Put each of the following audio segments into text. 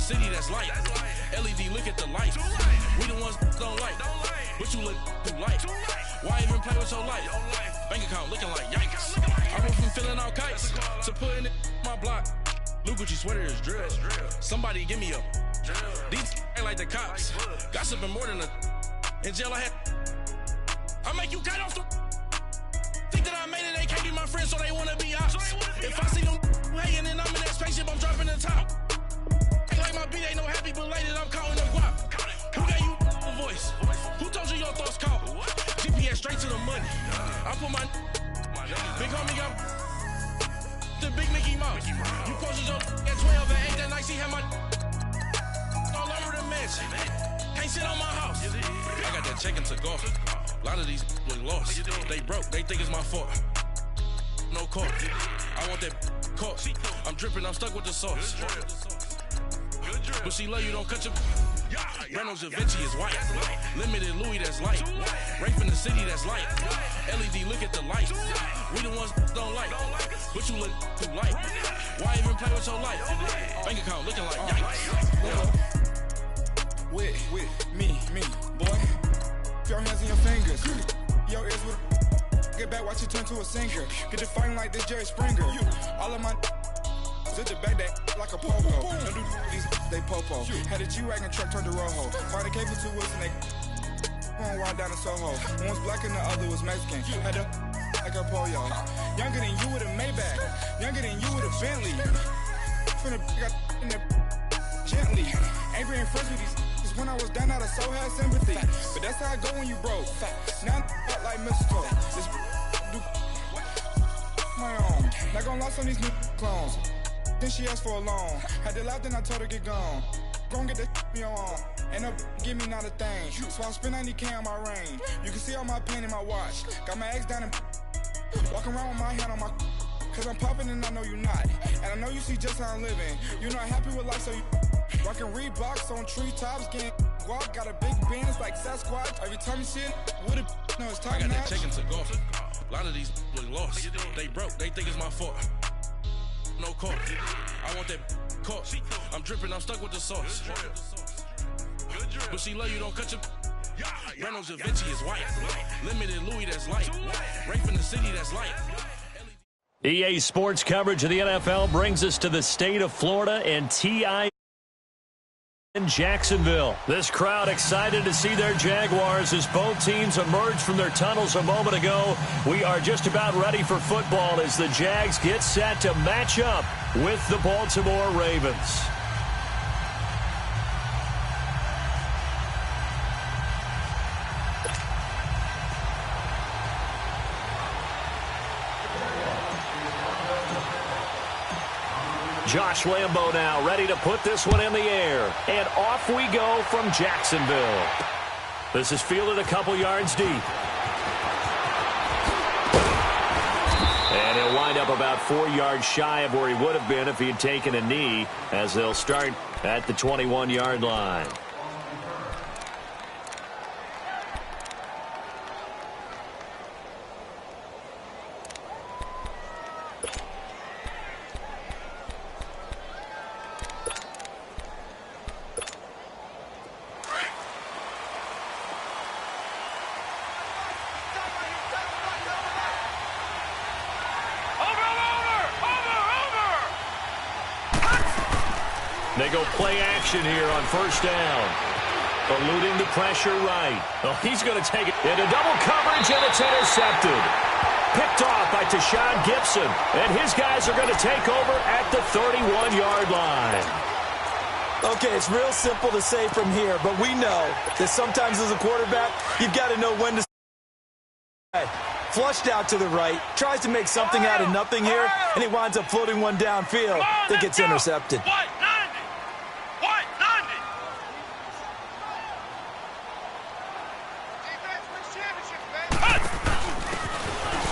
city that's light. LED, look at the lights. We the ones don't like, but you look too light. Why even play with so light? Bank account looking like yikes. I went from feeling all kites to putting it in my block. Blue Gucci sweater is drill. Somebody give me a. These ain't like the cops. Gossiping more than a. In jail I had. I make you cut off the. Think that I made it, they can't be my friends, so they wanna be ops. If I see them hating and I'm in that spaceship, I'm dropping the top. Ain't like my beat, ain't no happy belated, I'm counting the guap. Who gave you a voice? Who told you your thoughts count? GPS straight to the money. I put my big homie got the big Mickey Mouse. You posted your at 12 and 8 that night, she had my all over the mansion. Can't sit on my house. I got that check into golf. A lot of these look lost. They broke, they think it's my fault. No call. I want that caught. I'm dripping, I'm stuck with the sauce. But she love you, don't cut your. Reynolds Da Vinci is white. Limited Louis, that's light. Rape in the city, that's light. LED, look at the lights. We the ones don't like, but you look too light. Why even play with your life? Bank account looking like yikes. With me, boy. Your hands in your fingers. Your ears with. Get back, watch it turn to a singer. Get the fighting like this Jerry Springer. All of my. Zip the back that like a popo. Don't do these, they popo. Had a G-Wagon truck turned to Rojo. Find a cable 2 wheels and they going wild down in Soho. One was black and the other was Mexican. Had a like a pollo. Younger than you with a Maybach. Younger than you with a Bentley. From the got in the gently. Ain't being friends with these. Cause when I was down, I so had sympathy. But that's how I go when you broke. Now I'm like mistletoe. This do my own. Not gonna lie on these new clones. Then she asked for a loan. Had to laugh, then I told her get gone. Gon' get that me on. And up, give me not a thing. So I spend 90K on my range. You can see all my pain in my watch. Got my ex down and walking around with my hand on my. Cause I'm popping and I know you not. And I know you see just how I'm living. You're not happy with life, so you rockin' Reeboks on treetops, getting guap. Got a big Benz like Sasquatch. Every time you see it, with it, no, it's top I got notch. that check into golf. A lot of these look lost. They broke, they think it's my fault. No call. I want that caught. I'm dripping, I'm stuck with the sauce. But she love you, don't cut your. Reynolds Da Vinci is white. Limited Louis, that's light. Rape in the city, that's light. EA Sports coverage of the NFL brings us to the state of Florida and TI in Jacksonville. This crowd excited to see their Jaguars as both teams emerged from their tunnels a moment ago. We are just about ready for football as the Jags get set to match up with the Baltimore Ravens. Josh Lambo now ready to put this one in the air. And off we go from Jacksonville. This is fielded a couple yards deep. And he'll wind up about 4 yards shy of where he would have been if he had taken a knee, as they'll start at the 21-yard line. They go play action here on first down. Eluding the pressure right. Oh, he's going to take it into double coverage, and it's intercepted. Picked off by Tashawn Gibson, and his guys are going to take over at the 31-yard line. Okay, it's real simple to say from here, but we know that sometimes as a quarterback, you've got to know when to. Flushed out to the right, tries to make something out of nothing here, and he winds up floating one downfield that gets intercepted.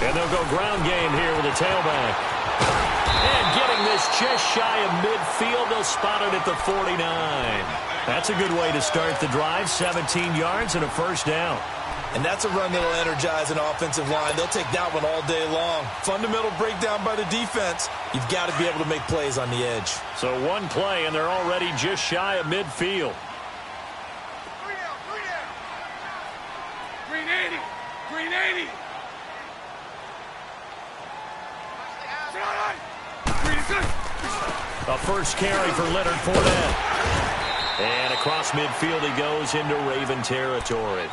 And they'll go ground game here with a tailback. And getting this just shy of midfield, they'll spot it at the 49. That's a good way to start the drive, 17 yards and a first down. And that's a run that'll energize an offensive line. They'll take that one all day long. Fundamental breakdown by the defense. You've got to be able to make plays on the edge. So one play, and they're already just shy of midfield. Green 80. Green 80. A first carry for Leonard Fournette. And across midfield he goes into Raven territory.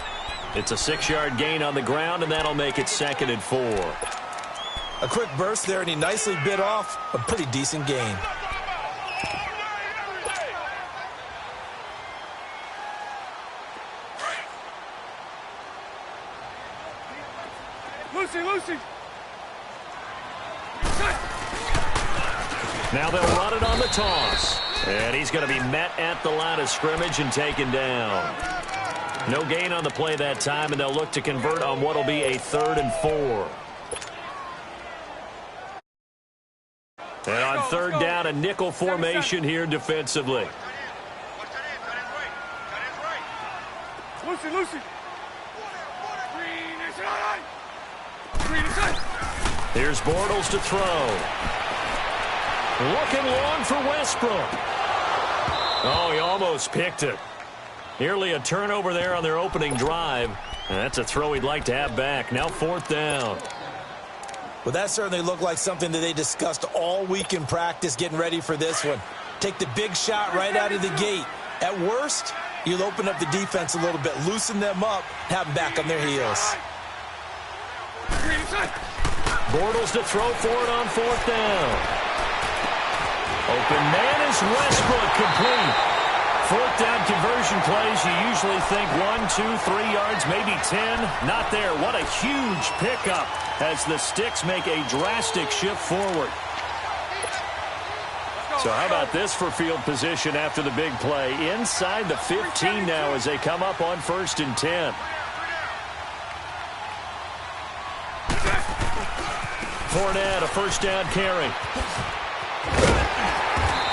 It's a 6-yard gain on the ground, and that'll make it 2nd and 4. A quick burst there, and he nicely bit off a pretty decent gain. Lucy. Now they'll run it on the toss. And he's going to be met at the line of scrimmage and taken down. No gain on the play that time, and they'll look to convert on what will be a 3rd and 4. And on 3rd down, a nickel formation here defensively. Lucy. Here's Bortles to throw. Looking long for Westbrook. Oh, he almost picked it. Nearly a turnover there on their opening drive. And that's a throw he'd like to have back. Now 4th down. Well, that certainly looked like something that they discussed all week in practice getting ready for this one. Take the big shot right out of the gate. At worst, you'll open up the defense a little bit, loosen them up, have them back on their heels. Bortles to throw for it on 4th down. Open man is Westbrook, complete. 4th down conversion plays, you usually think 1, 2, 3 yards, maybe 10. Not there. What a huge pickup as the Sticks make a drastic shift forward. So how about this for field position after the big play? Inside the 15 now as they come up on 1st and 10. Fournette, a 1st down carry.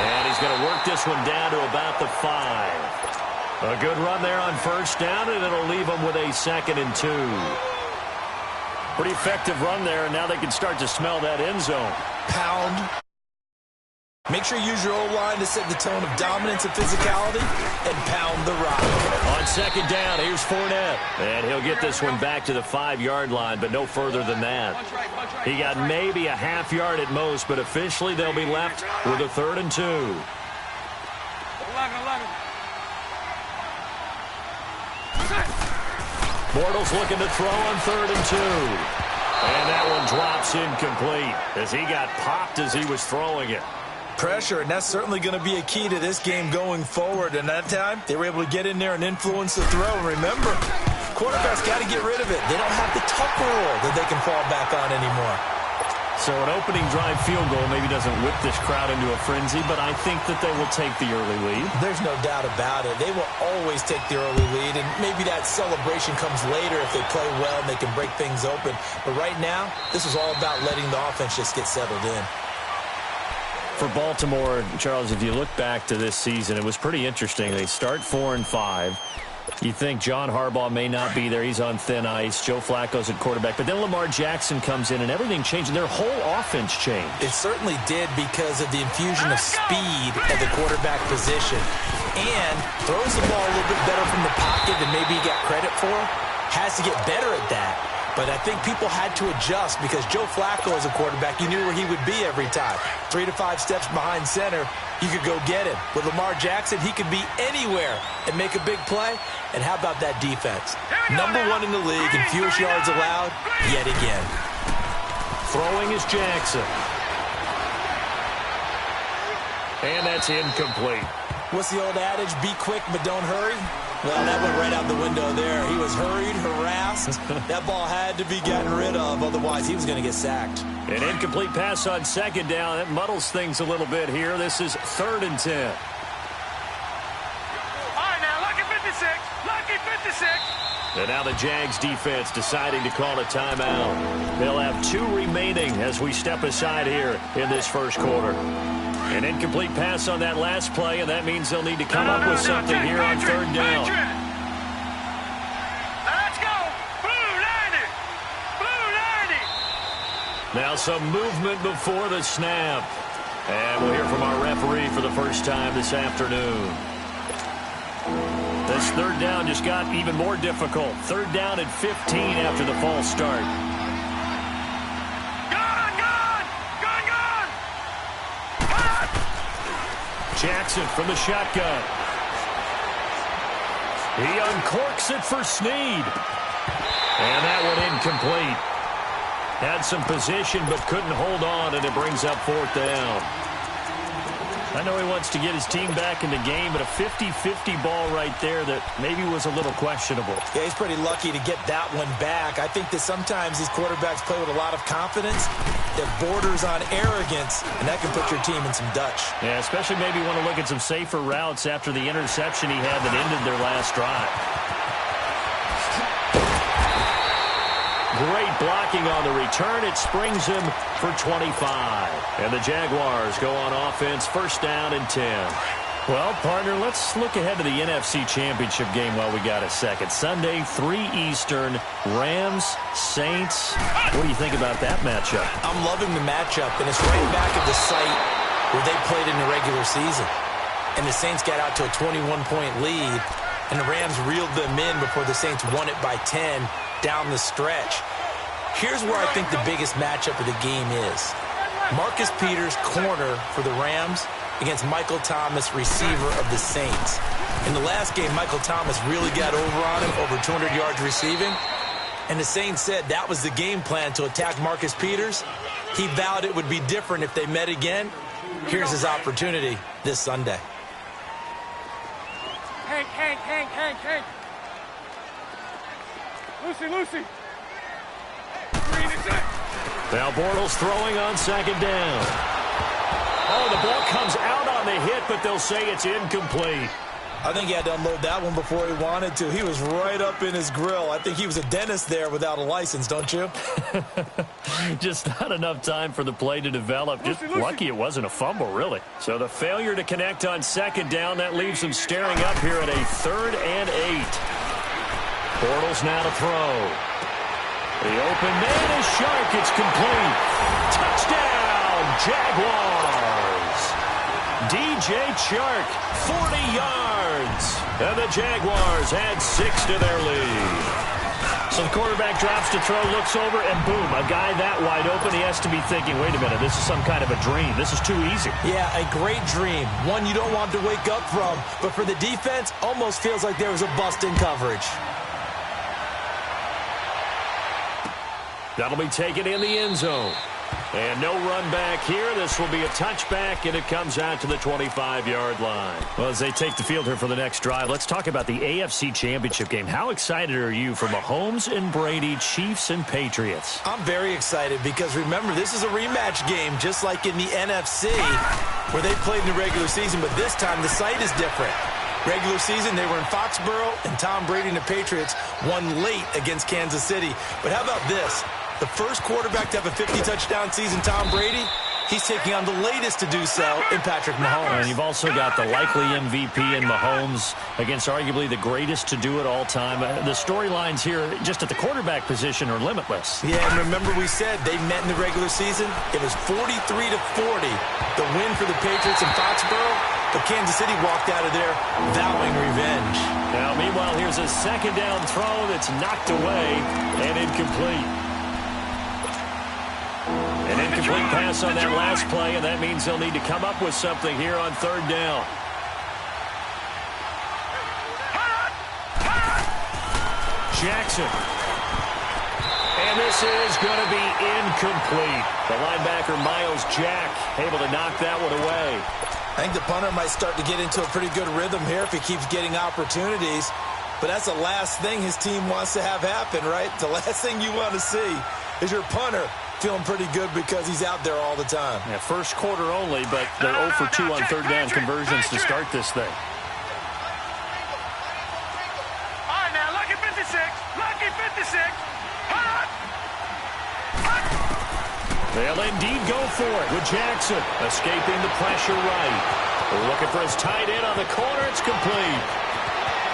And he's going to work this one down to about the 5. A good run there on 1st down, and it'll leave them with a 2nd and 2. Pretty effective run there, and now they can start to smell that end zone. Pound. Make sure you use your O-line to set the tone of dominance and physicality, and pound the rock. On 2nd down, here's Fournette. And he'll get this one back to the 5-yard line, but no further than that. He got maybe a half yard at most, but officially they'll be left with a 3rd and 2. 11. Bortles looking to throw on 3rd and 2. And that one drops incomplete as he got popped as he was throwing it. Pressure, and that's certainly going to be a key to this game going forward. And that time, they were able to get in there and influence the throw. And remember, quarterbacks got to get rid of it. They don't have the tuck rule that they can fall back on anymore. So an opening drive field goal maybe doesn't whip this crowd into a frenzy, but I think that they will take the early lead. There's no doubt about it. They will always take the early lead, and maybe that celebration comes later if they play well and they can break things open. But right now, this is all about letting the offense just get settled in. For Baltimore, Charles, if you look back to this season, it was pretty interesting. They start 4-5. You think John Harbaugh may not be there. He's on thin ice. Joe Flacco's at quarterback. But then Lamar Jackson comes in, and everything changed. And their whole offense changed. It certainly did because of the infusion of speed at the quarterback position. And throws the ball a little bit better from the pocket than maybe he got credit for. Has to get better at that. But I think people had to adjust because Joe Flacco as a quarterback, you knew where he would be every time. 3 to 5 steps behind center, you could go get him. With Lamar Jackson, he could be anywhere and make a big play. And how about that defense? Number 1 in the league in fewest yards allowed yet again. Throwing is Jackson. And that's incomplete. What's the old adage? Be quick, but don't hurry. Well, that went right out the window there. He was hurried, harassed. That ball had to be gotten rid of, otherwise he was going to get sacked. An incomplete pass on 2nd down. That muddles things a little bit here. This is 3rd and 10. All right, now, lucky 56. Lucky 56. And now the Jags defense deciding to call a timeout. They'll have 2 remaining as we step aside here in this first quarter. An incomplete pass on that last play, and that means they'll need to come up with something here on 3rd down. Let's go. Now some movement before the snap. And we'll hear from our referee for the first time this afternoon. This third down just got even more difficult. Third down and 15 after the false start. Jackson from the shotgun. He uncorks it for Snead. And that one incomplete. Had some position but couldn't hold on, and it brings up fourth down. I know he wants to get his team back in the game, but a 50-50 ball right there that maybe was a little questionable. Yeah, he's pretty lucky to get that one back. I think that sometimes these quarterbacks play with a lot of confidence that borders on arrogance, and that can put your team in some Dutch. Yeah, especially maybe want to look at some safer routes after the interception he had that ended their last drive. Great blocking on the return. It springs him for 25. And the Jaguars go on offense, first down and 10. Well, partner, let's look ahead to the NFC Championship game while we got a second. Sunday, 3 Eastern, Rams, Saints. What do you think about that matchup? I'm loving the matchup, and it's right back at the site where they played in the regular season. And the Saints got out to a 21-point lead, and the Rams reeled them in before the Saints won it by 10 down the stretch. Here's where I think the biggest matchup of the game is. Marcus Peters, corner for the Rams, against Michael Thomas, receiver of the Saints. In the last game, Michael Thomas really got over on him, over 200 yards receiving. And the Saints said that was the game plan, to attack Marcus Peters. He vowed it would be different if they met again. Here's his opportunity this Sunday. Hank. Lucy. Green is it. Now Bortles throwing on second down. Oh, the ball comes out on the hit, but they'll say it's incomplete. I think he had to unload that one before he wanted to. He was right up in his grill. I think he was a dentist there without a license, don't you? Just not enough time for the play to develop. Just lucky it wasn't a fumble, really. So the failure to connect on second down, that leaves him staring up here at a 3rd and 8. Bortles now to throw. The open man is Shark. It's complete. Touchdown, Jaguars. DJ Chark, 40 yards. And the Jaguars add 6 to their lead. So the quarterback drops to throw, looks over, and boom, a guy that wide open, he has to be thinking, wait a minute, this is some kind of a dream. This is too easy. Yeah, a great dream. One you don't want to wake up from. But for the defense, almost feels like there was a bust in coverage. That'll be taken in the end zone. And no run back here. This will be a touchback, and it comes out to the 25-yard line. Well, as they take the field here for the next drive, let's talk about the AFC Championship game. How excited are you for Mahomes and Brady, Chiefs and Patriots? I'm very excited because, remember, this is a rematch game, just like in the NFC, where they played in the regular season, but this time the site is different. Regular season, they were in Foxborough, and Tom Brady and the Patriots won late against Kansas City. But how about this? The first quarterback to have a 50-touchdown season, Tom Brady, he's taking on the latest to do so in Patrick Mahomes. And you've also got the likely MVP in Mahomes against arguably the greatest to do it all time. The storylines here just at the quarterback position are limitless. Yeah, and remember we said they met in the regular season. It was 43-40, the win for the Patriots in Foxborough. But Kansas City walked out of there vowing revenge. Now, meanwhile, here's a second down throw that's knocked away and incomplete. An incomplete pass on that last play, and that means they'll need to come up with something here on third down. Jackson. And this is going to be incomplete. The linebacker, Miles Jack, able to knock that one away. I think the punter might start to get into a pretty good rhythm here if he keeps getting opportunities. But that's the last thing his team wants to have happen, right? The last thing you want to see is your punter feeling pretty good because he's out there all the time. Yeah, first quarter only, but they're 0 for 2 on third down conversions to start this thing. All right, now, lucky 56. Lucky 56. They'll indeed go for it with Jackson escaping the pressure right. They're looking for his tight end on the corner. It's complete.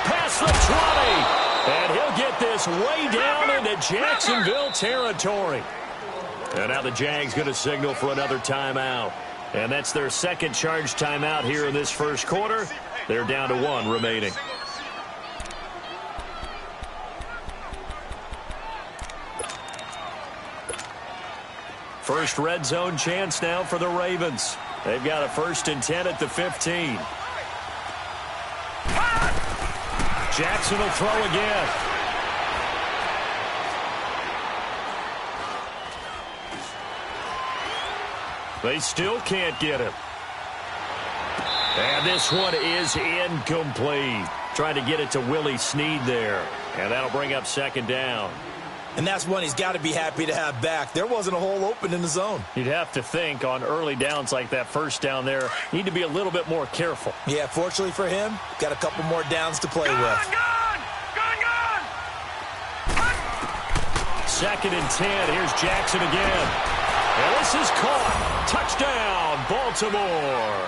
Past the 20. And he'll get this way down into Jacksonville territory. And now the Jags going to signal for another timeout. And that's their second charge timeout here in this first quarter. They're down to 1 remaining. First red zone chance now for the Ravens. They've got a 1st and 10 at the 15. Jackson will throw again. They still can't get him. And this one is incomplete. Trying to get it to Willie Snead there. And that'll bring up 2nd down. And that's one he's got to be happy to have back. There wasn't a hole open in the zone. You'd have to think on early downs like that 1st down there, need to be a little bit more careful. Yeah, fortunately for him, got a couple more downs to play with. 2nd and 10. Here's Jackson again. And this is caught. Touchdown, Baltimore.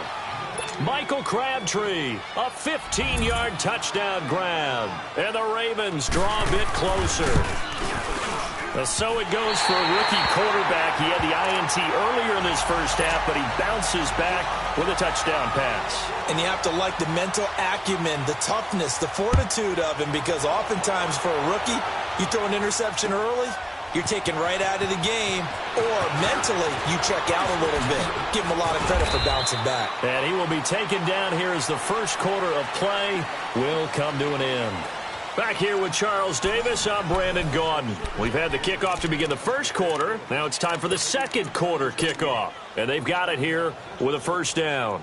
Michael Crabtree, a 15-yard touchdown grab. And the Ravens draw a bit closer. So it goes for a rookie quarterback. He had the INT earlier in this first half, but he bounces back with a touchdown pass. And you have to like the mental acumen, the toughness, the fortitude of him, because oftentimes for a rookie, you throw an interception early, you're taken right out of the game, or mentally you check out a little bit. Give him a lot of credit for bouncing back. And he will be taken down here as the first quarter of play will come to an end. Back here with Charles Davis, I'm Brandon Gaudin. We've had the kickoff to begin the first quarter. Now it's time for the second quarter kickoff. And they've got it here with a 1st down.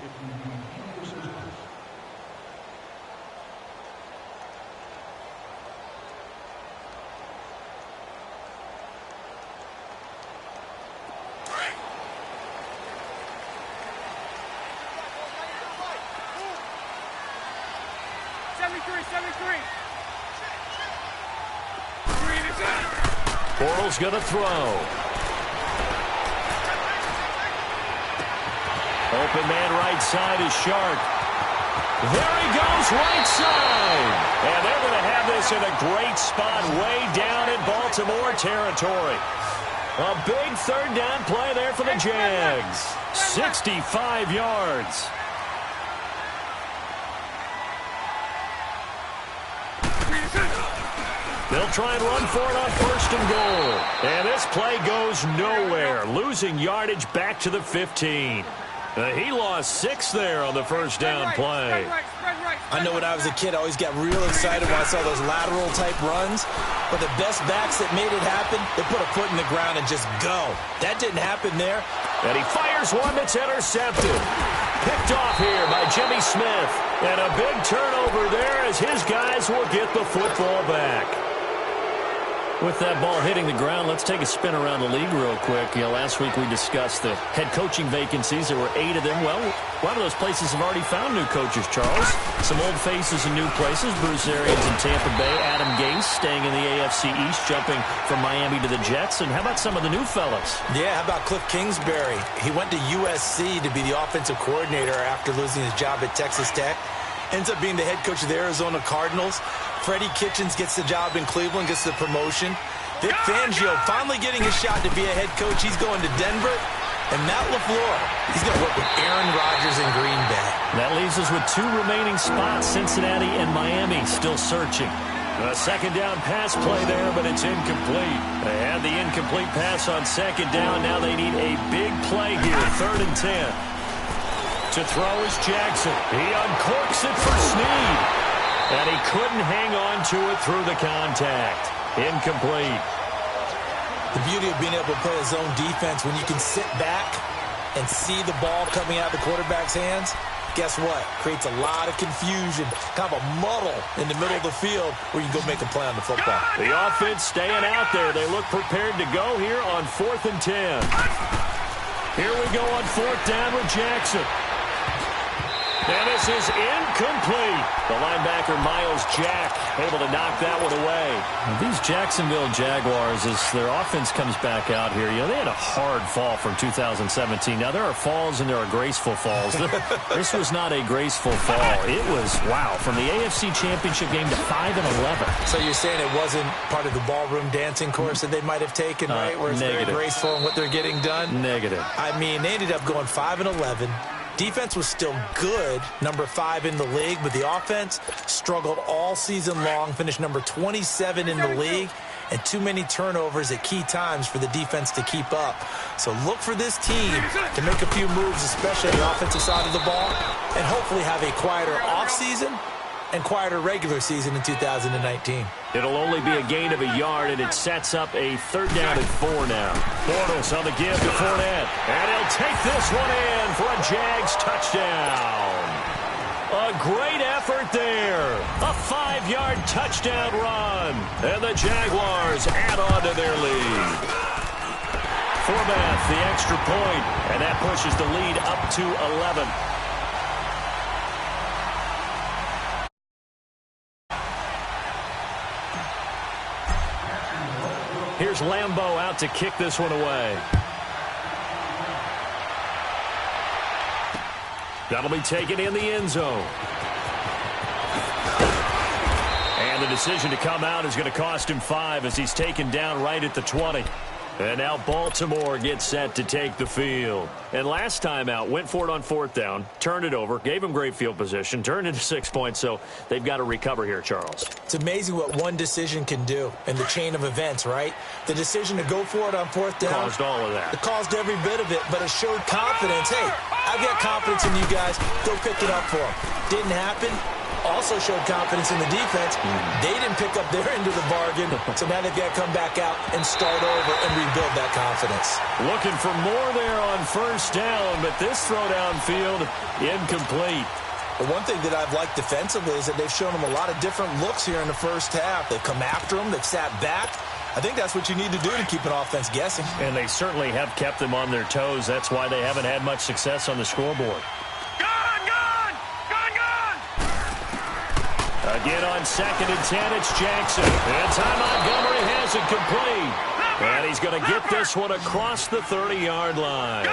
Bortles going to throw. Open man right side is Shark. There he goes, right side. And they're going to have this in a great spot way down in Baltimore territory. A big 3rd down play there for the Jags. 65 yards. They'll try and run for it on 1st and goal. And this play goes nowhere. Losing yardage back to the 15. He lost 6 there on the 1st down play. I know when I was a kid, I always got real excited when I saw those lateral-type runs. But the best backs that made it happen, they put a foot in the ground and just go. That didn't happen there. And he fires one that's intercepted. Picked off here by Jimmy Smith. And a big turnover there as his guys will get the football back. With that ball hitting the ground, let's take a spin around the league real quick. Last week we discussed the head coaching vacancies. There were 8 of them. Well, a lot of those places have already found new coaches, Charles. Some old faces in new places. Bruce Arians in Tampa Bay. Adam Gase staying in the AFC East, jumping from Miami to the Jets. And how about some of the new fellas? Yeah, how about Cliff Kingsbury? He went to USC to be the offensive coordinator after losing his job at Texas Tech. Ends up being the head coach of the Arizona Cardinals. Freddie Kitchens gets the job in Cleveland, gets the promotion. Vic Fangio finally getting a shot to be a head coach. He's going to Denver. And Matt LaFleur, he's going to work with Aaron Rodgers in Green Bay. That leaves us with 2 remaining spots, Cincinnati and Miami, still searching. A 2nd down pass play there, but it's incomplete. They had the incomplete pass on 2nd down. Now they need a big play here, 3rd and 10. To throw is Jackson. He uncorks it for Snead. And he couldn't hang on to it through the contact. Incomplete. The beauty of being able to play a zone defense when you can sit back and see the ball coming out of the quarterback's hands, guess what? Creates a lot of confusion, kind of a muddle in the middle of the field where you can go make a play on the football. The offense staying out there. They look prepared to go here on 4th and 10. Here we go on 4th down with Jackson. And this is incomplete. The linebacker, Miles Jack, able to knock that one away. These Jacksonville Jaguars, as their offense comes back out here, they had a hard fall from 2017. Now, there are falls and there are graceful falls. This was not a graceful fall. It was, wow, from the AFC Championship game to 5-11. So you're saying it wasn't part of the ballroom dancing course that they might have taken, right? Where it's very graceful in what they're getting done? Negative. I mean, they ended up going 5-11. Defense was still good, number 5 in the league, but the offense struggled all season long, finished number 27 in the league, and too many turnovers at key times for the defense to keep up. So look for this team to make a few moves, especially on the offensive side of the ball, and hopefully have a quieter offseason and quieter regular season in 2019. It'll only be a gain of a yard, and it sets up a 3rd down and 4 now. Bortles on the give to Fournette. And he'll take this one in for a Jags touchdown. A great effort there. A 5-yard touchdown run. And the Jaguars add on to their lead. Fournette, the extra point, and that pushes the lead up to 11. Here's Lambeau out to kick this one away. That'll be taken in the end zone. And the decision to come out is going to cost him 5 as he's taken down right at the 20. And now Baltimore gets set to take the field. And last time out, went for it on 4th down, turned it over, gave him great field position, turned into 6 points, so they've got to recover here, Charles. It's amazing what one decision can do in the chain of events, right? The decision to go for it on 4th down. Caused all of that. It caused every bit of it, but it showed confidence. Hey, I've got confidence in you guys. Go pick it up for them. Didn't happen. Also showed confidence in the defense. They didn't pick up their end of the bargain, so now they've got to come back out and start over and rebuild that confidence. Looking for more there on 1st down, but this throw downfield incomplete. The one thing that I've liked defensively is that they've shown them a lot of different looks here in the first half. They've come after them. They've sat back. I think that's what you need to do to keep an offense guessing. And they certainly have kept them on their toes. That's why they haven't had much success on the scoreboard. Again on 2nd and 10, it's Jackson. And Ty Montgomery has it complete. And he's going to get this one across the 30-yard line.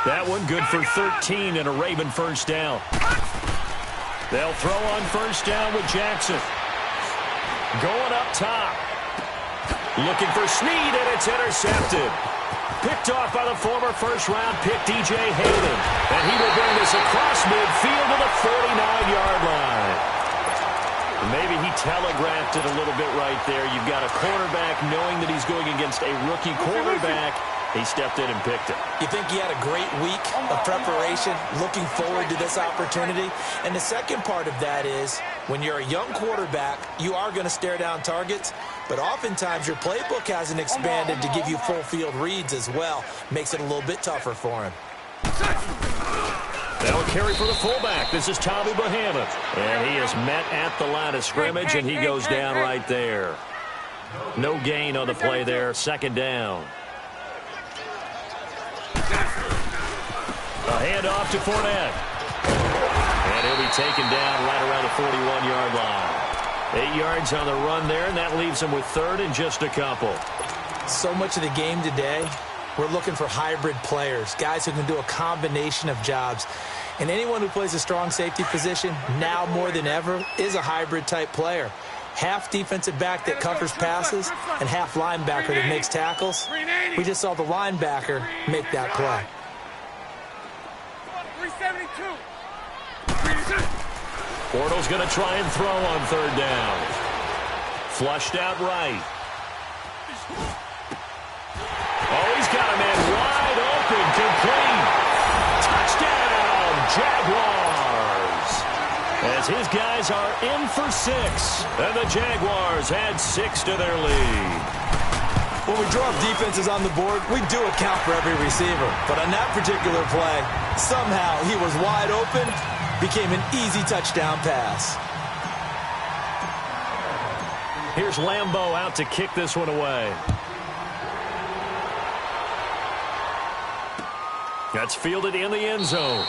That one good for 13 and a Raven 1st down. They'll throw on 1st down with Jackson. Going up top. Looking for Snead, and it's intercepted. Picked off by the former 1st-round pick, DJ Hayden. And he will bring this across midfield to the 49-yard line. Maybe he telegraphed it a little bit right there. You've got a quarterback knowing that he's going against a rookie quarterback. He stepped in and picked it. You think he had a great week of preparation, looking forward to this opportunity? And the second part of that is, when you're a young quarterback, you are going to stare down targets, but oftentimes your playbook hasn't expanded to give you full field reads as well. Makes it a little bit tougher for him. That'll carry for the fullback. This is Tommy Bahama. And he is met at the line of scrimmage, and he goes down right there. No gain on the play there. 2nd down. A handoff to Fournette. And he'll be taken down right around the 41-yard line. 8 yards on the run there, and that leaves him with 3rd and just a couple. So much of the game today, we're looking for hybrid players, guys who can do a combination of jobs. And anyone who plays a strong safety position, now more than ever, is a hybrid-type player. Half defensive back that covers passes and half linebacker that makes tackles. We just saw the linebacker make that play. 372. Bortles going to try and throw on 3rd down. Flushed out right. Oh, he's got a man wide open, complete. Touchdown, Jaguars. As his guys are in for 6. And the Jaguars add 6 to their lead. When we draw up defenses on the board, we do account for every receiver. But on that particular play, somehow he was wide open, became an easy touchdown pass. Here's Lambeau out to kick this one away. That's fielded in the end zone.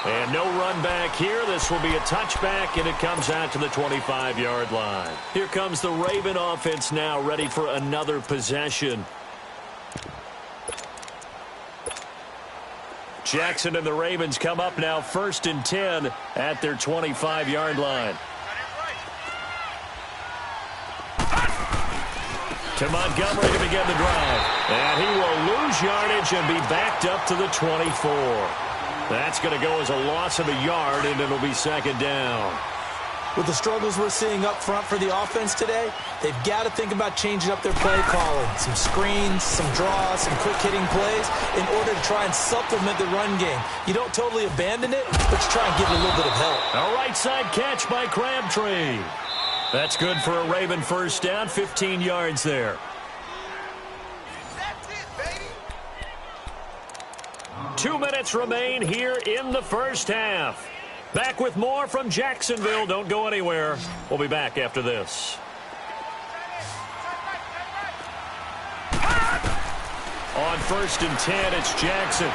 And no run back here. This will be a touchback, and it comes out to the 25-yard line. Here comes the Raven offense now, ready for another possession. Jackson and the Ravens come up now 1st and 10 at their 25-yard line. To Montgomery to begin the drive. And he will lose yardage and be backed up to the 24. That's going to go as a loss of a yard, and it'll be 2nd down. With the struggles we're seeing up front for the offense today, they've got to think about changing up their play calling. Some screens, some draws, some quick-hitting plays in order to try and supplement the run game. You don't totally abandon it, but you try and give it a little bit of help. A right-side catch by Crabtree. That's good for a Raven 1st down, 15 yards there. That's it, baby. 2 minutes remain here in the first half. Back with more from Jacksonville. Don't go anywhere. We'll be back after this. On 1st and 10, it's Jackson.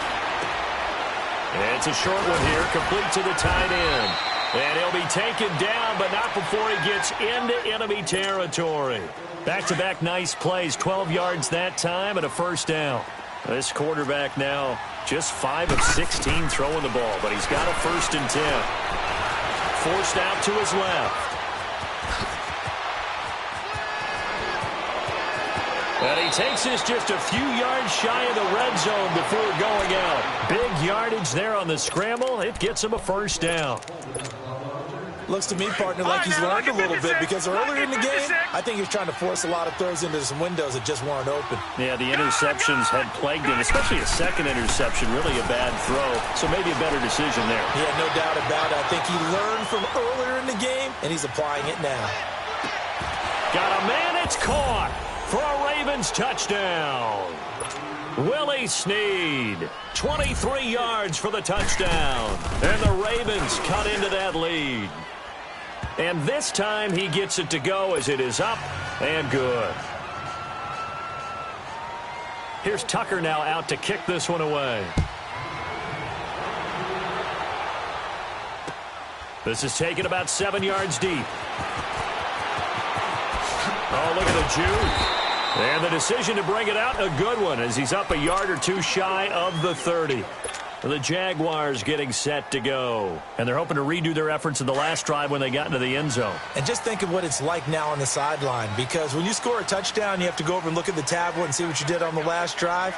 It's a short one here, complete to the tight end. And he'll be taken down, but not before he gets into enemy territory. Back-to-back nice plays, 12 yards that time and a 1st down. This quarterback now just 5 of 16 throwing the ball, but he's got a 1st and 10. Forced out to his left. And he takes this just a few yards shy of the red zone before going out. Big yardage there on the scramble. It gets him a 1st down. Looks to me, partner, like he's learned a little bit, because earlier in the game, I think he was trying to force a lot of throws into some windows that just weren't open. Yeah, the interceptions had plagued him, especially a second interception, really a bad throw, so maybe a better decision there. Yeah, no doubt about it. I think he learned from earlier in the game, and he's applying it now. Got a man, it's caught for a Ravens touchdown. Willie Snead, 23 yards for the touchdown, and the Ravens cut into that lead. And this time he gets it to go as it is up and good. Here's Tucker now out to kick this one away. This is taken about 7 yards deep. Oh, look at the juke. And the decision to bring it out, a good one, as he's up a yard or two shy of the 30. The Jaguars getting set to go. And they're hoping to redo their efforts in the last drive when they got into the end zone. And just think of what it's like now on the sideline, because when you score a touchdown, you have to go over and look at the tablet and see what you did on the last drive.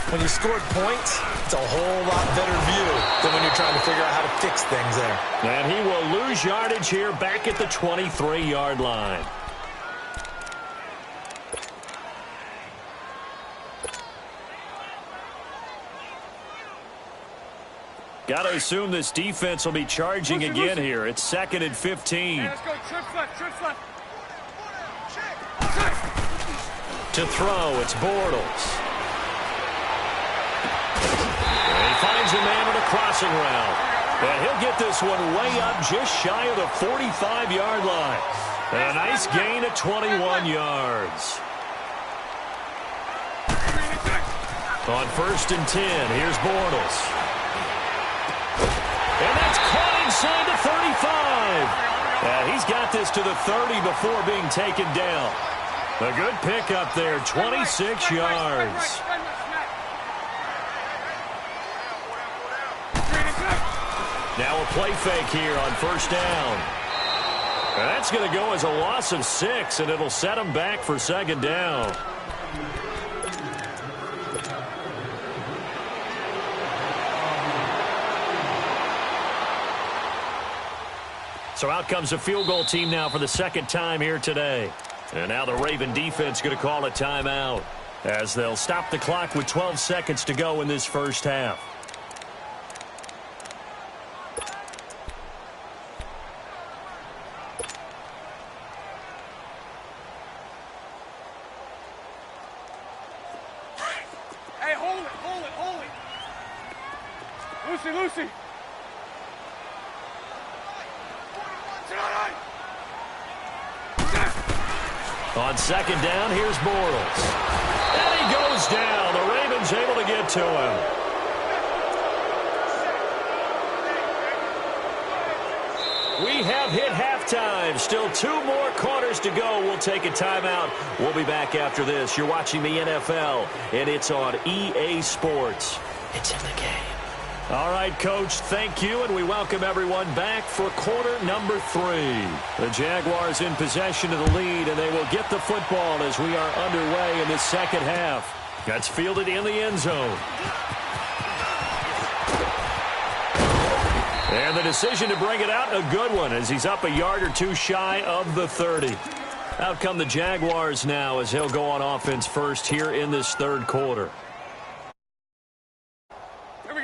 When you scored points, it's a whole lot better view than when you're trying to figure out how to fix things there. And he will lose yardage here back at the 23-yard line. Got to assume this defense will be charging again here. It's 2nd and 15. Let's go. Trips left. To throw, it's Bortles. And he finds a man on a crossing route. And he'll get this one way up just shy of the 45-yard line. And a nice gain of 21 yards. On 1st and 10, here's Bortles. And that's caught inside the 35. And he's got this to the 30 before being taken down. A good pickup there, 26 yards. Now a play fake here on 1st down. And that's going to go as a loss of 6, and it'll set him back for 2nd down. So out comes the field goal team now for the 2nd time here today. And now the Raven defense going to call a timeout as they'll stop the clock with 12 seconds to go in this first half. Hey, hold it. Lucy. On 2nd down, here's Bortles. And he goes down. The Ravens able to get to him. We have hit halftime. Still 2 more quarters to go. We'll take a timeout. We'll be back after this. You're watching the NFL, and it's on EA Sports. It's in the game. All right, Coach, thank you, and we welcome everyone back for quarter number 3. The Jaguars in possession of the lead, and they will get the football as we are underway in this second half. That's fielded in the end zone. And the decision to bring it out, a good one, as he's up a yard or 2 shy of the 30. Out come the Jaguars now as they'll go on offense first here in this third quarter.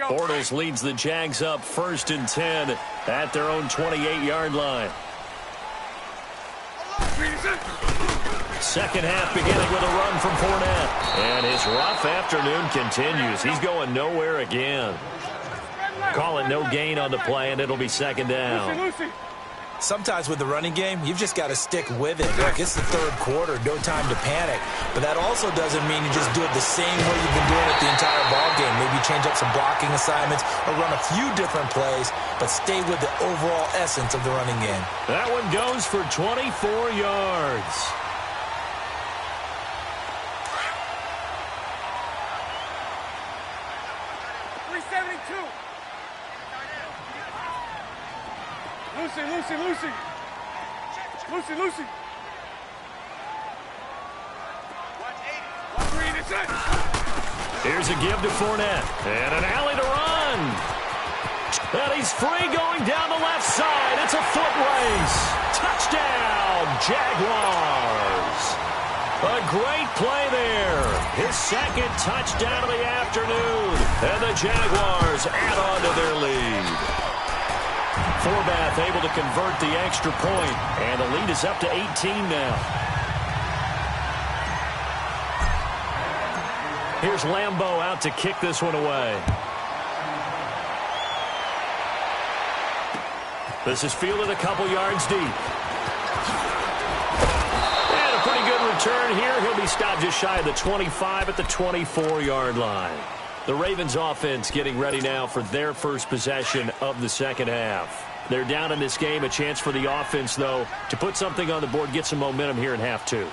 Bortles leads the Jags up 1st and 10 at their own 28-yard line. Second half beginning with a run from Fournette. And his rough afternoon continues. He's going nowhere again. Call it no gain on the play, and it'll be second down. Sometimes with the running game, you've just got to stick with it. Look, it's the third quarter, no time to panic. But that also doesn't mean you just do it the same way you've been doing it the entire ball game. Maybe change up some blocking assignments or run a few different plays, but stay with the overall essence of the running game. That one goes for 24 yards. Lucy. Here's a give to Fournette. And an alley to run. And he's free going down the left side. It's a foot race. Touchdown, Jaguars. A great play there. His second touchdown of the afternoon. And the Jaguars add on to their lead. Forbath able to convert the extra point, and the lead is up to 18 now. Here's Lambeau out to kick this one away. This is fielded a couple yards deep. And a pretty good return here. He'll be stopped just shy of the 25 at the 24-yard line. The Ravens offense getting ready now for their first possession of the second half. They're down in this game. A chance for the offense, though, to put something on the board, get some momentum here in half 2.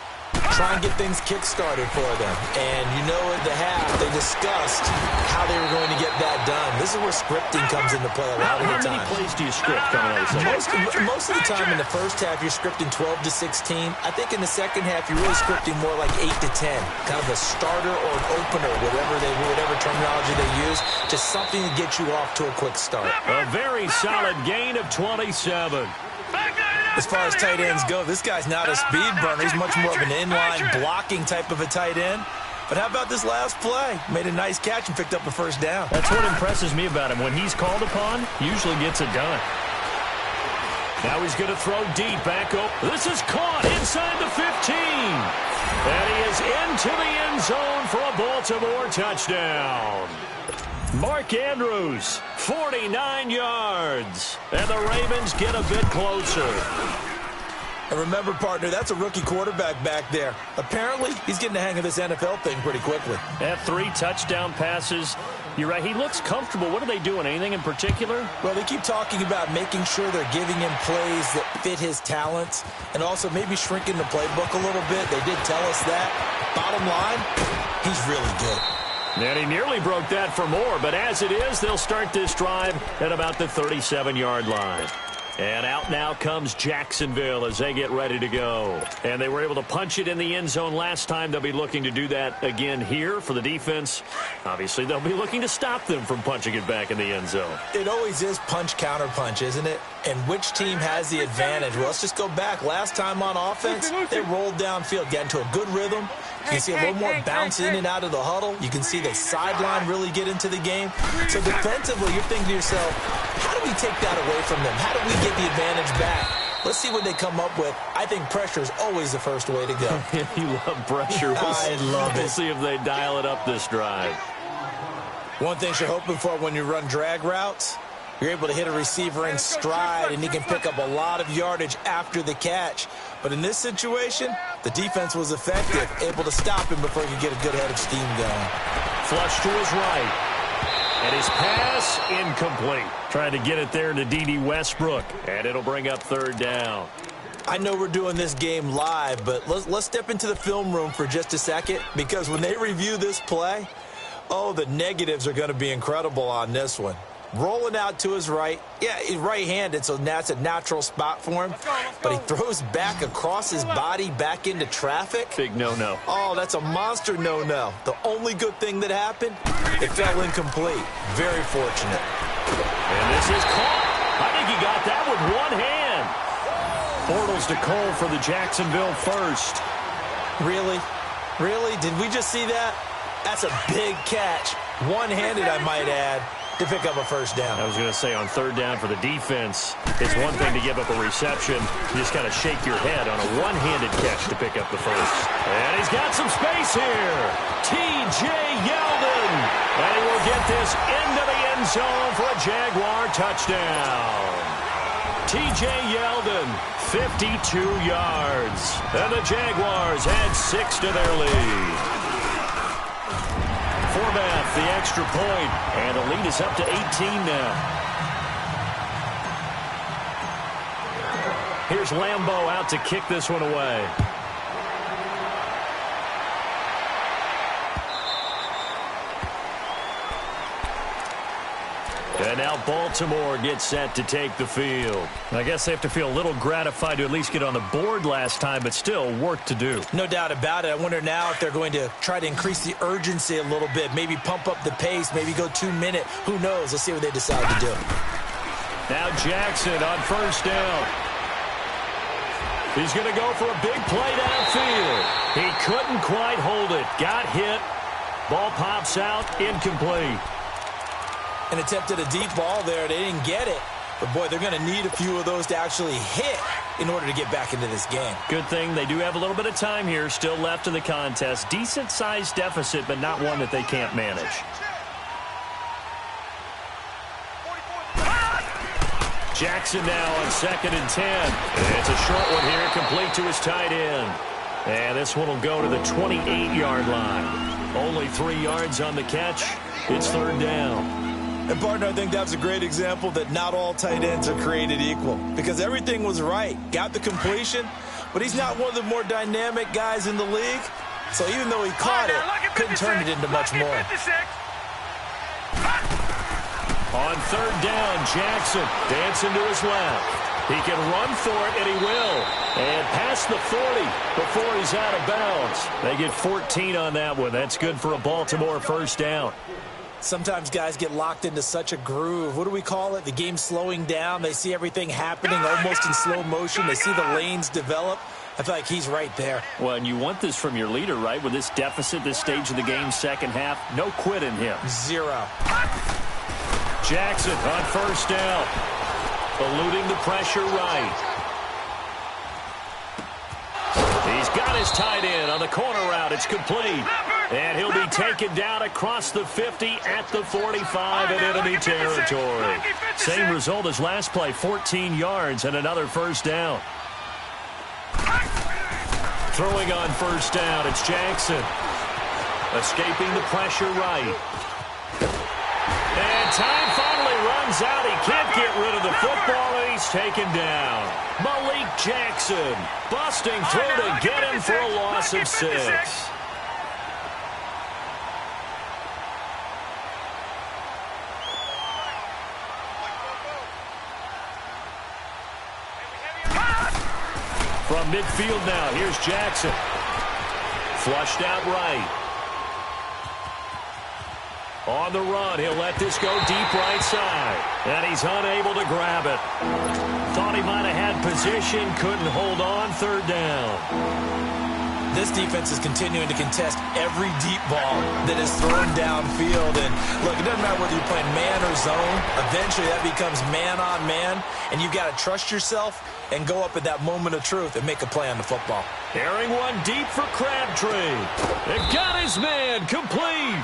Try and get things kick-started for them. And you know at the half, they discussed how they were going to get that done. This is where scripting comes into play a lot of the time. How many plays do you script coming out of the Most of the time in the first half, you're scripting 12 to 16. I think in the second half, you're really scripting more like 8 to 10. Kind of a starter or an opener, whatever terminology they use. Just something to get you off to a quick start. A very solid gain of 27. As far as tight ends go, this guy's not a speed burner. He's much more of an inline blocking type of a tight end. But how about this last play? Made a nice catch and picked up a first down. That's what impresses me about him. When he's called upon, usually gets it done. Now he's going to throw deep back up. This is caught inside the 15. And he is into the end zone for a Baltimore touchdown. Mark Andrews, 49 yards. And the Ravens get a bit closer. And remember, partner, that's a rookie quarterback back there. Apparently, he's getting the hang of this NFL thing pretty quickly. At 3 touchdown passes. You're right. He looks comfortable. What are they doing? Anything in particular? Well, they keep talking about making sure they're giving him plays that fit his talents and also maybe shrinking the playbook a little bit. They did tell us that. Bottom line, he's really good. And he nearly broke that for more, but as it is, they'll start this drive at about the 37-yard line. And out now comes Jacksonville as they get ready to go. And they were able to punch it in the end zone last time. They'll be looking to do that again here for the defense. Obviously, they'll be looking to stop them from punching it back in the end zone. It always is punch-counter-punch, isn't it? And which team has the advantage? Well, let's just go back. Last time on offense, they rolled downfield, got into a good rhythm. You can see a little more bounce in and out of the huddle. You can see the sideline really get into the game. So defensively, you're thinking to yourself, how do we take that away from them? How do we get the advantage back? Let's see what they come up with. I think pressure is always the first way to go. You love pressure. I love it. We'll see if they dial it up this drive. One thing you're hoping for when you run drag routes, you're able to hit a receiver in stride, and he can pick up a lot of yardage after the catch. But in this situation, the defense was effective, able to stop him before he could get a good head of steam going. Flush to his right. And his pass incomplete. Trying to get it there to D.D. Westbrook. And it'll bring up third down. I know we're doing this game live, but let's step into the film room for just a second, because when they review this play, oh, the negatives are going to be incredible on this one. Rolling out to his right. Yeah, he's right-handed, so that's a natural spot for him. But he throws back across his body back into traffic. Big no-no. Oh, that's a monster no-no. The only good thing that happened, it fell incomplete. Very fortunate. And this is caught. I think he got that with one hand. Bortles to Cole for the Jacksonville first. Really? Really? Did we just see that? That's a big catch. One-handed, I might add, to pick up a first down. I was going to say, on third down for the defense, it's one thing to give up a reception. You just got to shake your head on a one-handed catch to pick up the first. And he's got some space here. T.J. Yeldon. And he will get this into the end zone for a Jaguar touchdown. T.J. Yeldon, 52 yards. And the Jaguars add 6 to their lead. Forbath, the extra point, and the lead is up to 18 now. Here's Lambeau out to kick this one away. And now Baltimore gets set to take the field. I guess they have to feel a little gratified to at least get on the board last time, but still work to do. No doubt about it. I wonder now if they're going to try to increase the urgency a little bit, maybe pump up the pace, maybe go 2 minute. Who knows? Let's see what they decide to do. Now Jackson on first down. He's going to go for a big play downfield. He couldn't quite hold it. Got hit. Ball pops out. Incomplete. An attempt at a deep ball there. They didn't get it. But, boy, they're going to need a few of those to actually hit in order to get back into this game. Good thing they do have a little bit of time here still left in the contest. Decent-sized deficit, but not one that they can't manage. Jackson now on 2nd and 10. And it's a short one here, complete to his tight end. And this one will go to the 28-yard line. Only 3 yards on the catch. It's third down. And, partner, I think that's a great example that not all tight ends are created equal, because everything was right. Got the completion, but he's not one of the more dynamic guys in the league. So even though he caught it, couldn't turn it into much more. On third down, Jackson dancing to his left. He can run for it, and he will. And past the 40 before he's out of bounds. They get 14 on that one. That's good for a Baltimore first down. Sometimes guys get locked into such a groove. What do we call it? The game slowing down. They see everything happening almost in slow motion. They see the lanes develop. I feel like he's right there. Well, and you want this from your leader, right? With this deficit, this stage of the game, second half, no quit in him. 0. Jackson on first down. Eluding the pressure right. He's got his tight end on the corner route. It's complete. And he'll be taken down across the 50 at the 45 in enemy territory. Same result as last play, 14 yards and another first down. Throwing on first down, it's Jackson. Escaping the pressure right. And time finally runs out. He can't get rid of the football, and he's taken down. Malik Jackson busting through to get him for a loss of 6. From midfield now, here's Jackson. Flushed out right. On the run, he'll let this go deep right side. And he's unable to grab it. Thought he might have had position, couldn't hold on, third down. This defense is continuing to contest every deep ball that is thrown downfield. And, look, it doesn't matter whether you're playing man or zone. Eventually, that becomes man-on-man, and you've got to trust yourself and go up at that moment of truth and make a play on the football. Airing one deep for Crabtree. It got his man complete.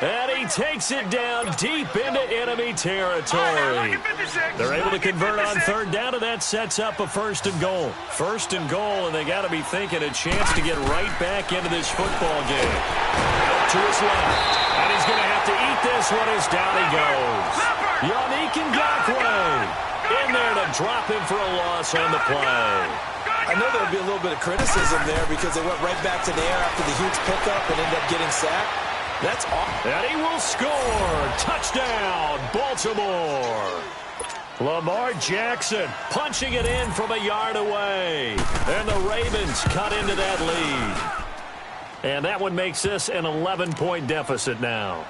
And he takes it down deep into enemy territory. They're able to convert on third down, and that sets up a first and goal. First and goal, and they got to be thinking a chance to get right back into this football game. to his left. And he's going to have to eat this one as down he goes. Yannick Ngakoue in there to drop him for a loss on the play. I know there'll be a little bit of criticism there because they went right back to the air after the huge pickup and ended up getting sacked. That's awesome. And he will score. Touchdown, Baltimore. Lamar Jackson punching it in from a yard away. And the Ravens cut into that lead. And that one makes this an 11-point deficit now.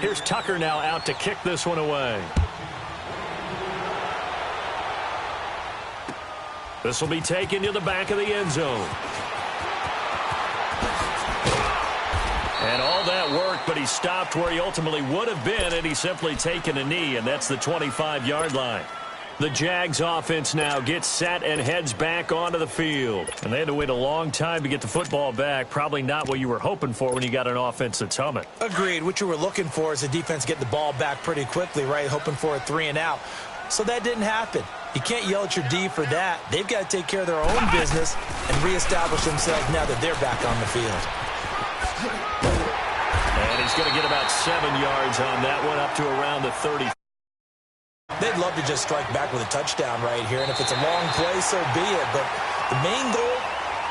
Here's Tucker now out to kick this one away. This will be taken to the back of the end zone. And all that work, but he stopped where he ultimately would have been, and he's simply taken a knee, and that's the 25-yard line. The Jags offense now gets set and heads back onto the field. And they had to wait a long time to get the football back. Probably not what you were hoping for when you got an offense that's humming. Agreed. What you were looking for is the defense get the ball back pretty quickly, right? Hoping for a 3-and-out. So that didn't happen. You can't yell at your D for that. They've got to take care of their own business and reestablish themselves now that they're back on the field. And he's going to get about 7 yards on that one, up to around the 30. They'd love to just strike back with a touchdown right here, and if it's a long play, so be it. But the main goal,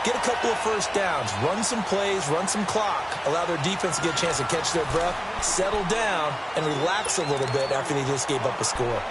get a couple of first downs, run some plays, run some clock, allow their defense to get a chance to catch their breath, settle down, and relax a little bit after they just gave up a score.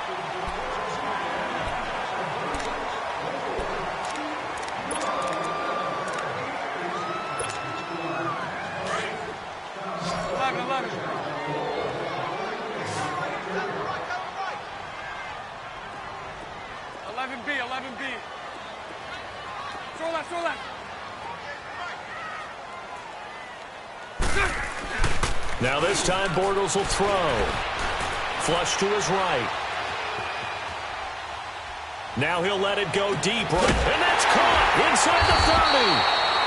Now this time Bortles will throw. Flush to his right. Now he'll let it go deep right. And that's caught inside the 30.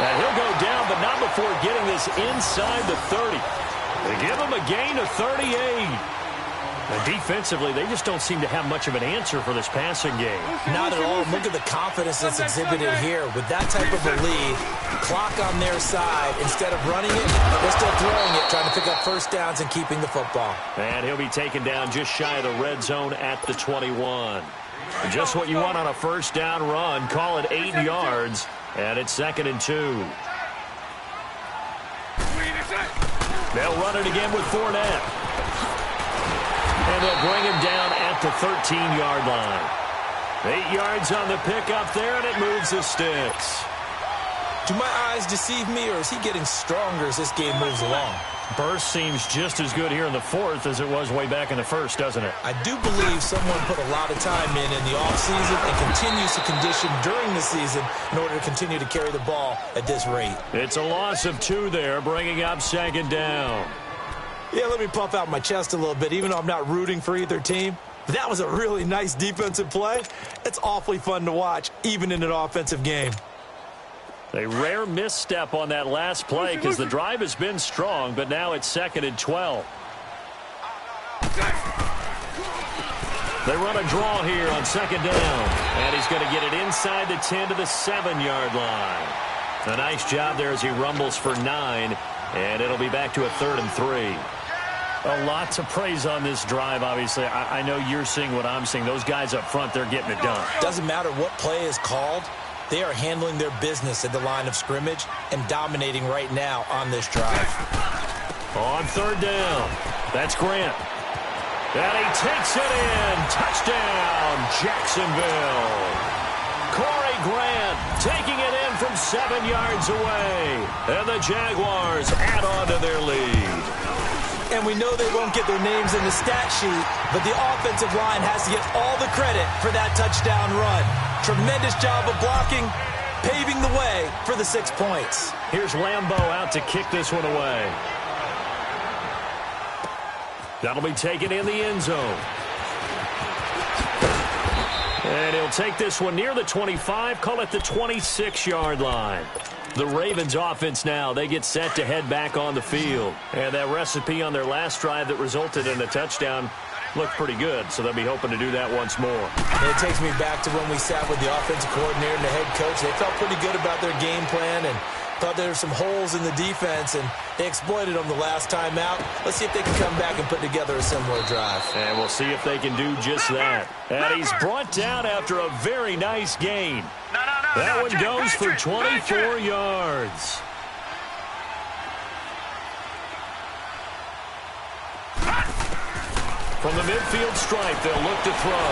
And he'll go down, but not before getting this inside the 30. They give him a gain of 38. And defensively, they just don't seem to have much of an answer for this passing game. Not at all. Look at the confidence that's exhibited here. With that type of a lead, clock on their side, instead of running it, they're still throwing it, trying to pick up first downs and keeping the football. And he'll be taken down just shy of the red zone at the 21. Just what you want on a first down run. Call it 8 yards, and it's 2nd and 2. They'll run it again with Fournette. And they'll bring him down at the 13-yard line. 8 yards on the pickup there, and it moves the sticks. Do my eyes deceive me, or is he getting stronger as this game moves along? Burst seems just as good here in the fourth as it was way back in the first, doesn't it? I do believe someone put a lot of time in the offseason and continues to condition during the season in order to continue to carry the ball at this rate. It's a loss of 2 there, bringing up 2nd down. Yeah, let me puff out my chest a little bit, even though I'm not rooting for either team. But that was a really nice defensive play. It's awfully fun to watch, even in an offensive game. A rare misstep on that last play because the drive has been strong, but now it's 2nd and 12. They run a draw here on 2nd down. And he's going to get it inside the 10 to the 7-yard line. A nice job there as he rumbles for 9. And it'll be back to a 3rd and 3. A lot to praise on this drive, obviously. I know you're seeing what I'm seeing. Those guys up front, they're getting it done. Doesn't matter what play is called. They are handling their business at the line of scrimmage and dominating right now on this drive. On 3rd down, that's Grant. And he takes it in. Touchdown, Jacksonville. Corey Grant taking it in from 7 yards away. And the Jaguars add on to their lead. And we know they won't get their names in the stat sheet, but the offensive line has to get all the credit for that touchdown run. Tremendous job of blocking, paving the way for the 6 points. Here's Lambeau out to kick this one away. That'll be taken in the end zone. And he'll take this one near the 25, call it the 26-yard line. The Ravens offense now, they get set to head back on the field. And that recipe on their last drive that resulted in a touchdown looked pretty good, so they'll be hoping to do that once more. And it takes me back to when we sat with the offensive coordinator and the head coach. They felt pretty good about their game plan and thought there were some holes in the defense, and they exploited them the last time out. Let's see if they can come back and put together a similar drive. And we'll see if they can do just that. And he's brought down after a very nice gain. That one goes for 24 yards. From the midfield stripe, they'll look to throw.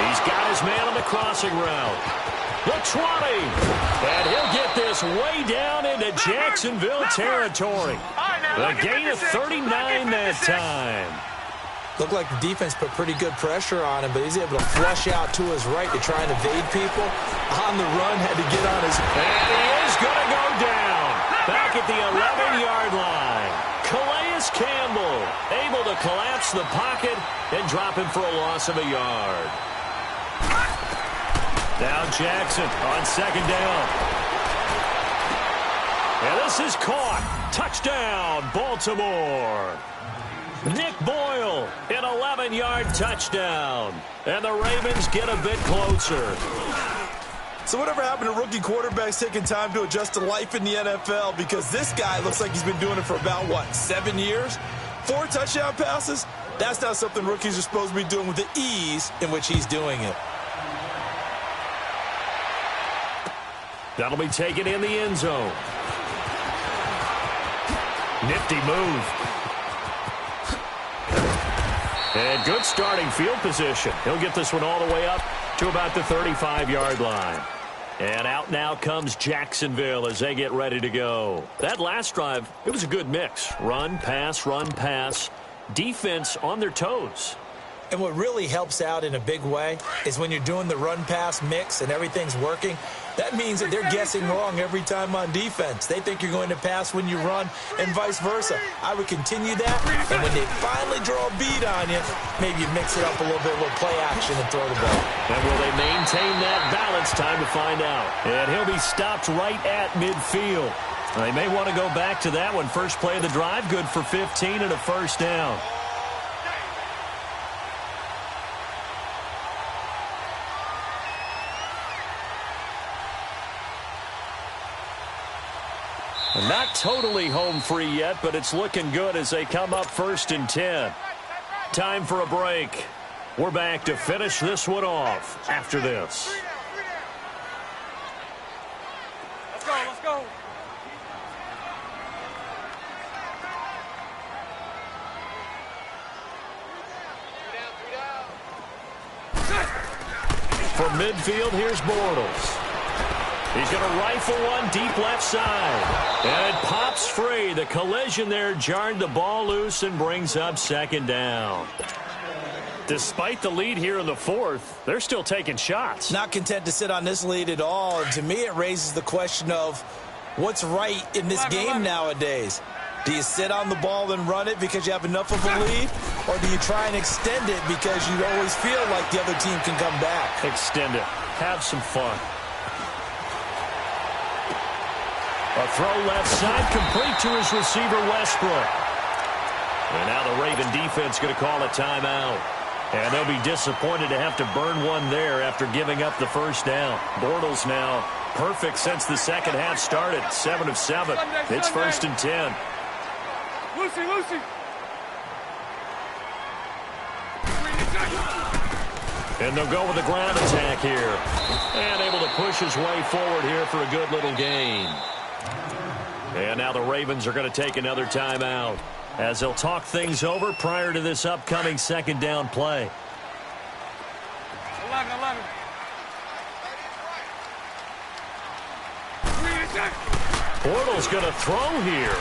He's got his man on the crossing route. The 20. And he'll get this way down into Jacksonville territory. The gain of 39 that time. Looked like the defense put pretty good pressure on him, but he's able to flush out to his right to try and evade people. On the run, had to get on his... And he is going to go down. Back at the 11-yard line. Calais Campbell able to collapse the pocket and drop him for a loss of a yard. Now Jackson on second down. And this is caught. Touchdown, Baltimore. Nick Boyle, an 11-yard touchdown. And the Ravens get a bit closer. So whatever happened to rookie quarterbacks taking time to adjust to life in the NFL? Because this guy looks like he's been doing it for about, 7 years? 4 touchdown passes? That's not something rookies are supposed to be doing with the ease in which he's doing it. That'll be taken in the end zone. Nifty move. And good starting field position. He'll get this one all the way up to about the 35-yard line. And out now comes Jacksonville as they get ready to go. That last drive, it was a good mix. Run, pass, defense on their toes. And what really helps out in a big way is when you're doing the run-pass mix and everything's working, that means that they're guessing wrong every time on defense. They think you're going to pass when you run and vice versa. I would continue that, and when they finally draw a beat on you, maybe you mix it up a little bit with play action and throw the ball. And will they maintain that balance? Time to find out. And he'll be stopped right at midfield. They may want to go back to that one. First play of the drive, good for 15 and a first down. Not totally home free yet, but it's looking good as they come up 1st and 10. Time for a break. We're back to finish this one off after this. Let's go. From midfield, here's Bortles. He's going to rifle one deep left side. And it pops free. The collision there jarred the ball loose and brings up second down. Despite the lead here in the fourth, they're still taking shots. Not content to sit on this lead at all. And to me, it raises the question of what's right in this game nowadays. Do you sit on the ball and run it because you have enough of a lead? Or do you try and extend it because you always feel like the other team can come back? Extend it. Have some fun. A throw left side, complete to his receiver, Westbrook. And now the Raven defense going to call a timeout. And they'll be disappointed to have to burn one there after giving up the first down. Bortles now perfect since the second half started. 7 of 7. It's 1st and 10. Lucy. And they'll go with the ground attack here. And able to push his way forward here for a good little gain. And now the Ravens are going to take another timeout as they'll talk things over prior to this upcoming second down play. 11. Bortles going to throw here.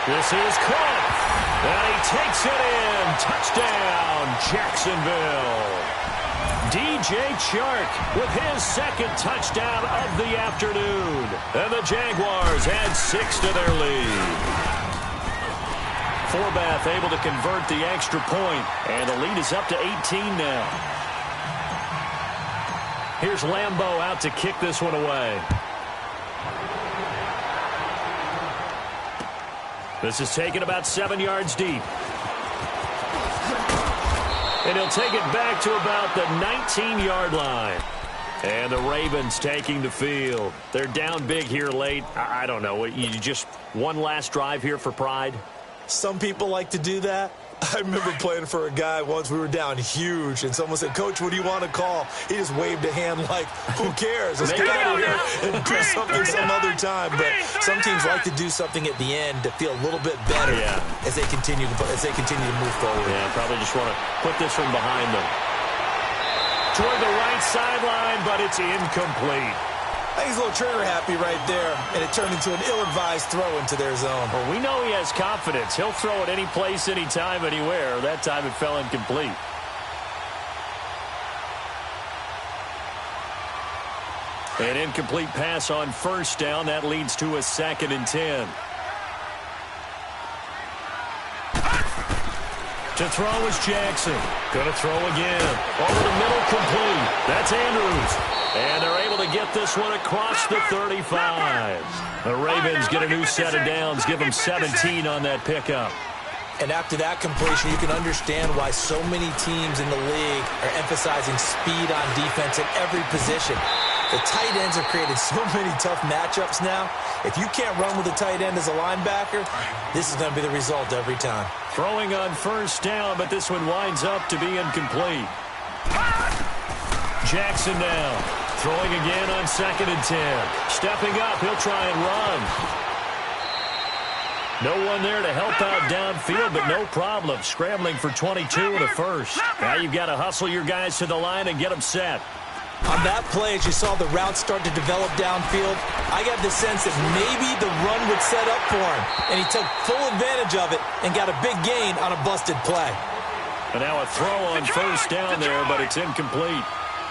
This is caught. And he takes it in. Touchdown, Jacksonville. DJ Chark with his second touchdown of the afternoon. And the Jaguars add 6 to their lead. Forbath able to convert the extra point. And the lead is up to 18 now. Here's Lambeau out to kick this one away. This is taken about 7 yards deep. And he'll take it back to about the 19-yard line. And the Ravens taking the field. They're down big here late. I don't know. You just one last drive here for pride? Some people like to do that. I remember playing for a guy once. We were down huge, and someone said, "Coach, what do you want to call?" He just waved a hand like, "Who cares? Let's get out of here and do something some other time." But some teams like to do something at the end to feel a little bit better as they continue to move forward. Yeah, probably just want to put this one behind them. Toward the right sideline, but it's incomplete. I think he's a little trigger happy right there, and it turned into an ill-advised throw into their zone. Well, we know he has confidence. He'll throw it any place, anytime, anywhere. That time it fell incomplete. An incomplete pass on first down. That leads to a 2nd and 10. To throw is Jackson. Going to throw again. Over the middle, complete. That's Andrews. And they're able to get this one across the 35. The Ravens get a new set of downs. Give them 17 on that pickup. And after that completion, you can understand why so many teams in the league are emphasizing speed on defense at every position. The tight ends have created so many tough matchups now. If you can't run with a tight end as a linebacker, this is going to be the result every time. Throwing on first down, but this one winds up to be incomplete. Jackson now. Throwing again on 2nd and 10. Stepping up, he'll try and run. No one there to help out downfield, but no problem. Scrambling for 22 and a first. Now you've got to hustle your guys to the line and get them set. On that play, as you saw the route start to develop downfield, I got the sense that maybe the run would set up for him, and he took full advantage of it and got a big gain on a busted play. And now a throw on first down there, but it's incomplete.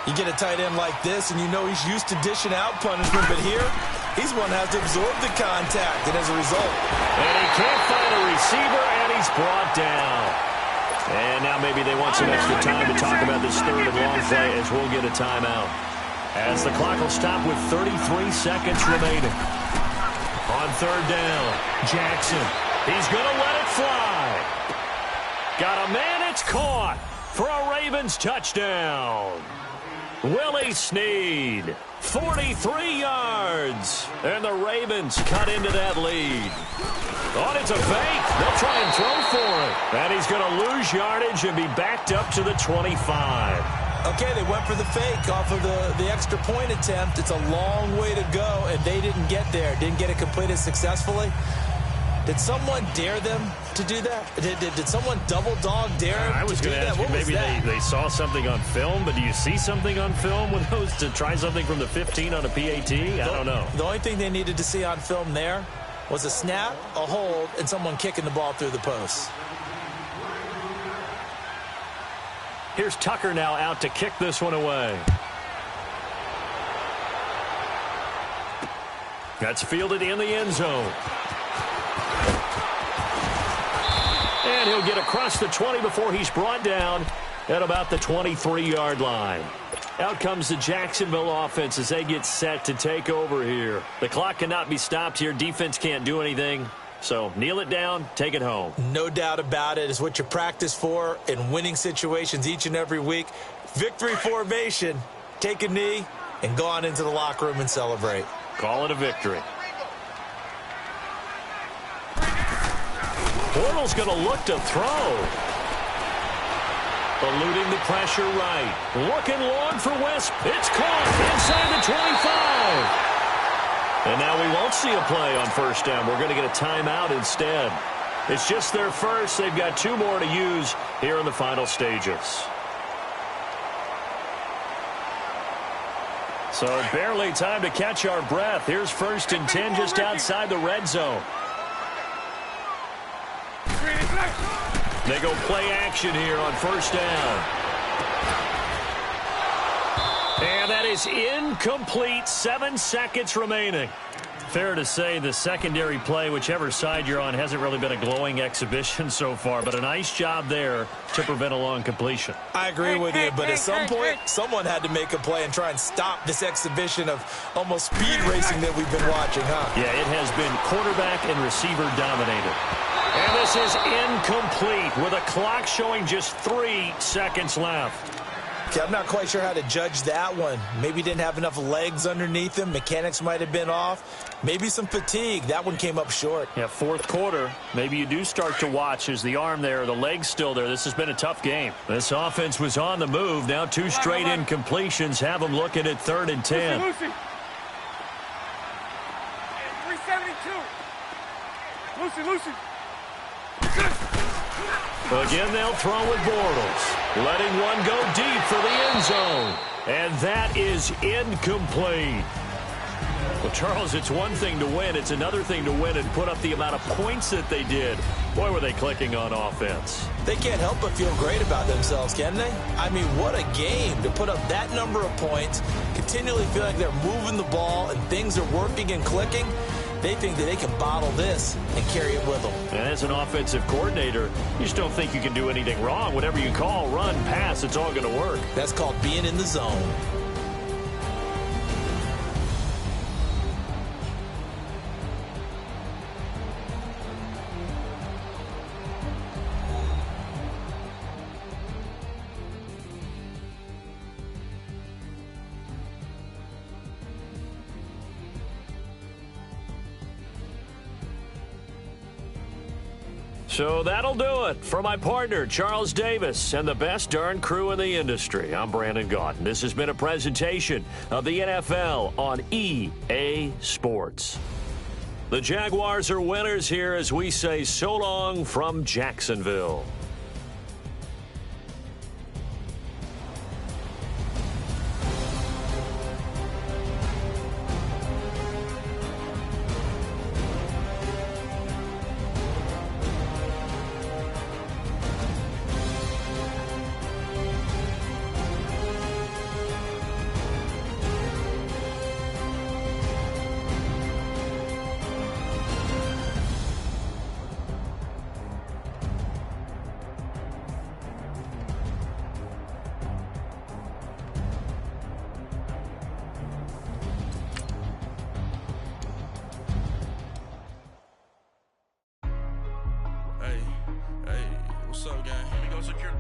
You get a tight end like this, and you know he's used to dishing out punishment, but here, he's one that has to absorb the contact, and as a result. And he can't find a receiver, and he's brought down. And now maybe they want some extra time to talk about this 3rd and long play as we'll get a timeout. As the clock will stop with 33 seconds remaining. On 3rd down, Jackson. He's going to let it fly. Got a man, it's caught for a Ravens touchdown. Willie Snead, 43 yards. And the Ravens cut into that lead. Oh, it's a fake. They'll try and throw for it. And he's going to lose yardage and be backed up to the 25. Okay, they went for the fake off of the extra point attempt. It's a long way to go, and they didn't get there. Didn't get it completed successfully. Did someone dare them to do that? Did someone double dog dare them I was going to ask you, maybe they saw something on film, but do you see something on film with those to try something from the 15 on a PAT? I don't know. The only thing they needed to see on film there was a snap, a hold, and someone kicking the ball through the post. Here's Tucker now out to kick this one away. That's fielded in the end zone. And he'll get across the 20 before he's brought down at about the 23-yard line. Out comes the Jacksonville offense as they get set to take over here. The clock cannot be stopped here. Defense can't do anything. So kneel it down, take it home. No doubt about it. It's what you practice for in winning situations each and every week. Victory formation. Take a knee and go on into the locker room and celebrate. Call it a victory. Bortles going to look to throw. Eluding the pressure right. Looking long for West. It's caught inside the 25. And now we won't see a play on first down. We're going to get a timeout instead. It's just their first. They've got 2 more to use here in the final stages. So barely time to catch our breath. Here's 1st and 10 just outside the red zone. They go play action here on first down. And that is incomplete. 7 seconds remaining. Fair to say the secondary play, whichever side you're on, hasn't really been a glowing exhibition so far, but a nice job there to prevent a long completion. I agree with you, but at some point, someone had to make a play and try and stop this exhibition of almost speed racing that we've been watching, huh? Yeah, it has been quarterback and receiver dominated. And this is incomplete with a clock showing just 3 seconds left. Okay, I'm not quite sure how to judge that one. Maybe didn't have enough legs underneath him. Mechanics might have been off. Maybe some fatigue. That one came up short. Yeah, fourth quarter. Maybe you do start to watch as the arm there, the leg's still there. This has been a tough game. This offense was on the move. Now 2 straight incompletions have them looking at 3rd and 10. Lucy. 372. Lucy. Again, they'll throw with Bortles, letting one go deep for the end zone. And that is incomplete. Well, Charles, it's one thing to win. It's another thing to win and put up the amount of points that they did. Boy, were they clicking on offense. They can't help but feel great about themselves, can they? I mean, what a game to put up that number of points, continually feel like they're moving the ball and things are working and clicking. They think that they can bottle this and carry it with them. And as an offensive coordinator, you just don't think you can do anything wrong. Whatever you call, run, pass, it's all going to work. That's called being in the zone. So that'll do it for my partner, Charles Davis, and the best darn crew in the industry. I'm Brandon Gaudin. This has been a presentation of the NFL on EA Sports. The Jaguars are winners here as we say so long from Jacksonville. Hey, what's up, gang? Let me go secure.